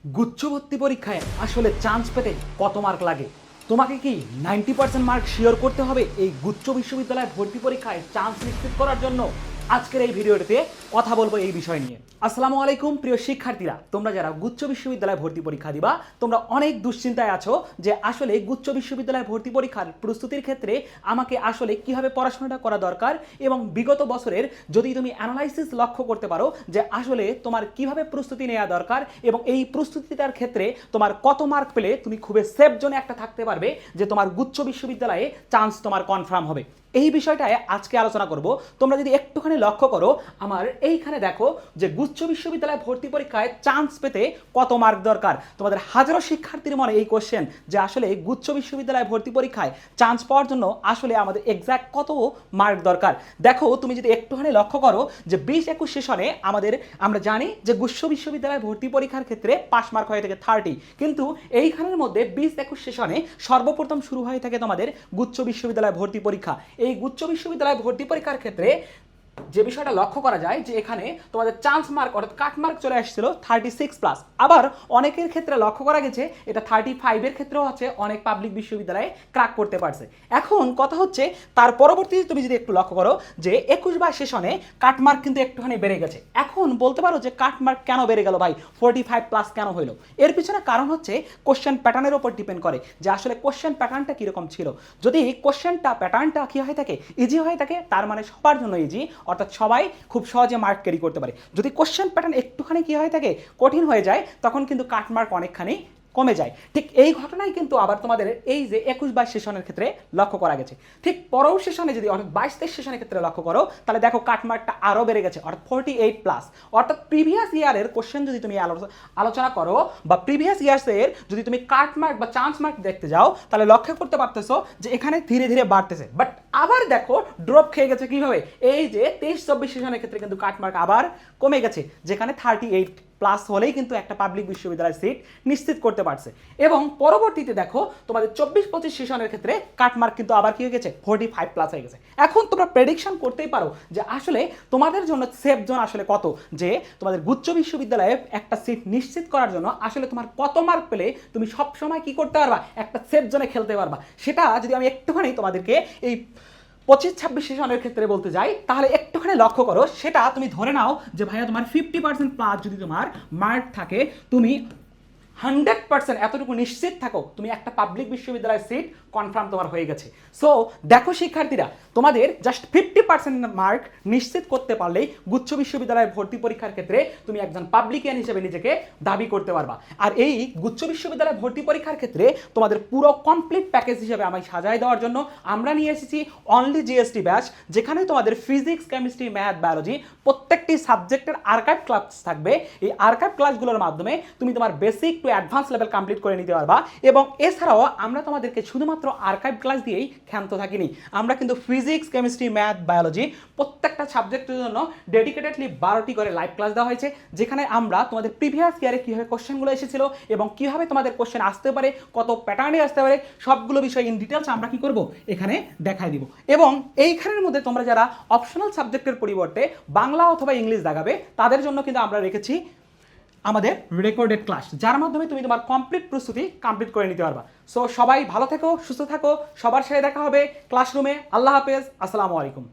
গুচ্ছ ভর্তি পরীক্ষায় আসলে চান্স পেতে কত মার্ক লাগে? তোমাকে কি 90% মার্ক শিওর করতে হবে এই গুচ্ছ বিশ্ববিদ্যালয় ভর্তি পরীক্ষায় চান্স নিশ্চিত করার জন্য? আজকের এই ভিডিওটিতে কথা বলবো এই বিষয় নিয়ে। আসসালামু আলাইকুম প্রিয় শিক্ষার্থীরা, তোমরা যারা গুচ্ছ বিশ্ববিদ্যালয় ভর্তি পরীক্ষা দিবা তোমরা অনেক দুশ্চিন্তায় আছো যে আসলে গুচ্ছ বিশ্ববিদ্যালয় ভর্তি পরীক্ষার প্রস্তুতির ক্ষেত্রে আমাকে আসলে কিভাবে পড়াশোনাটা করা দরকার, এবং বিগত বছরের যদি তুমি অ্যানালাইসিস লক্ষ্য করতে পারো যে আসলে তোমার কিভাবে প্রস্তুতি নেওয়া দরকার এবং এই প্রস্তুতিটার ক্ষেত্রে তোমার কত মার্ক পেলে তুমি খুবই সেফ জোনে একটা থাকতে পারবে যে তোমার গুচ্ছ বিশ্ববিদ্যালয়ে চান্স তোমার কনফার্ম হবে, এই বিষয়টায় আজকে আলোচনা করব। তোমরা যদি একটুখানি লক্ষ্য করো আমার এইখানে দেখো যে গুচ্ছ বিশ্ববিদ্যালয় ভর্তি পরীক্ষায় চান্স পেতে কত মার্ক দরকার। তোমাদের হাজারো শিক্ষার্থীর মনে এই কোশ্চেন যে আসলে গুচ্ছ বিশ্ববিদ্যালয় ভর্তি পরীক্ষায় চান্স পাওয়ার জন্য আসলে আমাদের এক্স্যাক্ট কত মার্ক দরকার। দেখো তুমি যদি একটুখানি লক্ষ্য করো যে 20-21 সেশনে আমরা জানি যে গুচ্ছ বিশ্ববিদ্যালয় ভর্তি পরীক্ষার ক্ষেত্রে পাস মার্ক হয়ে থাকে 30, কিন্তু এইখানের মধ্যে 20-21 সেশনে সর্বপ্রথম শুরু হয়ে থাকে তোমাদের গুচ্ছ বিশ্ববিদ্যালয় ভর্তি পরীক্ষা। এই গুচ্ছ বিশ্ববিদ্যালয় ভর্তি পরীক্ষার ক্ষেত্রে যে বিষয়টা লক্ষ্য করা যায় যে এখানে তোমাদের চান্স মার্ক অর্থাৎ কাট মার্ক চলে আসছিল 36+, আবার অনেকের ক্ষেত্রে লক্ষ্য করা গেছে এটা 35-এর ক্ষেত্রেও আছে, অনেক পাবলিক বিশ্ববিদ্যালয়ে ক্র্যাক করতে পারছে। এখন কথা হচ্ছে তার পরবর্তীতে তুমি যদি একটু লক্ষ্য করো যে 21-22 সেশনে কাট মার্ক কিন্তু একটুখানি বেড়ে গেছে। এখন বলতে পারো যে কাট মার্ক কেন বেড়ে গেল ভাই, 45+ কেন হইলো? এর পিছনে কারণ হচ্ছে কোশ্চেন প্যাটার্নের উপর ডিপেন্ড করে যে আসলে কোশ্চেন প্যাটার্নটা কীরকম ছিল। যদি কোশ্চেনটা প্যাটার্নটা কী হয়ে থাকে, ইজি হয়ে থাকে, তার মানে সবার জন্য ইজি, অর্থাৎ সবাই খুব সহজে মার্ক ক্যারি করতে পারে। যদি কোশ্চেন প্যাটার্ন একটুখানি কী হয়ে থাকে, কঠিন হয়ে যায়, তখন কিন্তু কাট মার্ক অনেকখানি কমে যায়। ঠিক এই ঘটনাই কিন্তু আবার তোমাদের এই যে 21-22 সেশনের ক্ষেত্রে লক্ষ্য করা গেছে। ঠিক পরের সেশনে যদি অর্থাৎ 22-23 সেশনের ক্ষেত্রে লক্ষ্য করো তাহলে দেখো কাটমার্কটা আরও বেড়ে গেছে, অর্থাৎ 48+। অর্থাৎ প্রিভিয়াস ইয়ারের কোশ্চেন যদি তুমি আলোচনা করো বা প্রিভিয়াস ইয়ার্সের যদি তুমি কাটমার্ক বা চান্স মার্ক দেখতে যাও তাহলে লক্ষ্য করতে পারতেছো যে এখানে ধীরে ধীরে বাড়তেছে, বাট আবার দেখো ড্রপ খেয়ে গেছে কিভাবে, এই যে 23-24 সেশনের ক্ষেত্রে কিন্তু কাটমার্ক আবার কমে গেছে, যেখানে 38+ হলেই কিন্তু একটা পাবলিক বিশ্ববিদ্যালয়ের সিট নিশ্চিত করতে পারছে। এবং পরবর্তীতে দেখো তোমাদের 24-25 সেশনের ক্ষেত্রে কাটমার্ক কিন্তু আবার কি হয়ে গেছে, 45+ হয়ে গেছে। এখন তোমরা প্রেডিকশন করতেই পারো যে আসলে তোমাদের জন্য সেফ জোন আসলে কত, যে তোমাদের গুচ্ছ বিশ্ববিদ্যালয়ে একটা সিট নিশ্চিত করার জন্য আসলে তোমার কত মার্ক পেলে তুমি সবসময় কি করতে পারবা, একটা সেফ জোনে খেলতে পারবা। সেটা যদি আমি একটুখানি তোমাদেরকে এই 25-26 সেশনের ক্ষেত্রে বলতে যাই তাহলে একটুখানি লক্ষ্য করো, সেটা তুমি ধরে নাও যে ভাইয়া তোমার 50%+ যদি তোমার মার্ক থাকে, তুমি 100% এতটুকু নিশ্চিত থাকো তুমি একটা পাবলিক বিশ্ববিদ্যালয়ের সিট কনফার্ম তোমার হয়ে গেছে। সো দেখো শিক্ষার্থীরা, তোমাদের জাস্ট 50% মার্ক নিশ্চিত করতে পারলেই গুচ্ছ বিশ্ববিদ্যালয়ের ভর্তি পরীক্ষার ক্ষেত্রে তুমি একজন পাবলিকিয়ান হিসেবে নিজেকে দাবি করতে পারবা। আর এই গুচ্ছ বিশ্ববিদ্যালয় ভর্তি পরীক্ষার ক্ষেত্রে তোমাদের পুরো কমপ্লিট প্যাকেজ হিসেবে আমি সাজায় দেওয়ার জন্য আমরা নিয়ে এসেছি অনলি জিএসটি ব্যাচ, যেখানে তোমাদের ফিজিক্স, কেমিস্ট্রি, ম্যাথ, বায়োলজি প্রত্যেকটি সাবজেক্টের আর্কাইভ ক্লাস থাকবে। এই আর্কাইভ ক্লাসগুলোর মাধ্যমে তুমি তোমার basic to advance level complete করে নিতে পারবা। এবং এছাড়াও আমরা তোমাদেরকে শুধুমাত্র আর্কাইভ ক্লাস দিয়েই ক্ষান্ত থাকিনি, আমরা কিন্তু ফিজিক্স, কেমিস্ট্রি, ম্যাথ, বায়োলজি প্রত্যেকটা সাবজেক্টের জন্য ডেডিকেটেডলি 12টি করে লাইভ ক্লাস দেওয়া হয়েছে, যেখানে আমরা তোমাদের প্রিভিয়াস ইয়ারে কীভাবে কোশ্চেনগুলো এসেছিল এবং কীভাবে তোমাদের কোশ্চেন আসতে পারে, কত প্যাটার্নে আসতে পারে, সবগুলো বিষয় ইন ডিটেলস আমরা কি করব এখানে দেখাই দিব। এবং এইখানের মধ্যে তোমরা যারা অপশনাল সাবজেক্টের পরিবর্তে বাংলা অথবা ইংলিশ দেখাবে তাদের জন্য কিন্তু আমরা রেখেছি আমাদের রেকর্ডেড ক্লাস, যার মাধ্যমে তুমি তোমার কমপ্লিট প্রস্তুতি কমপ্লিট করে নিতে পারবা। সো সবাই ভালো থেকো, সুস্থ থাকো, সবার সাথে দেখা হবে ক্লাসরুমে। আল্লাহ হাফেজ, আসসালামু আলাইকুম।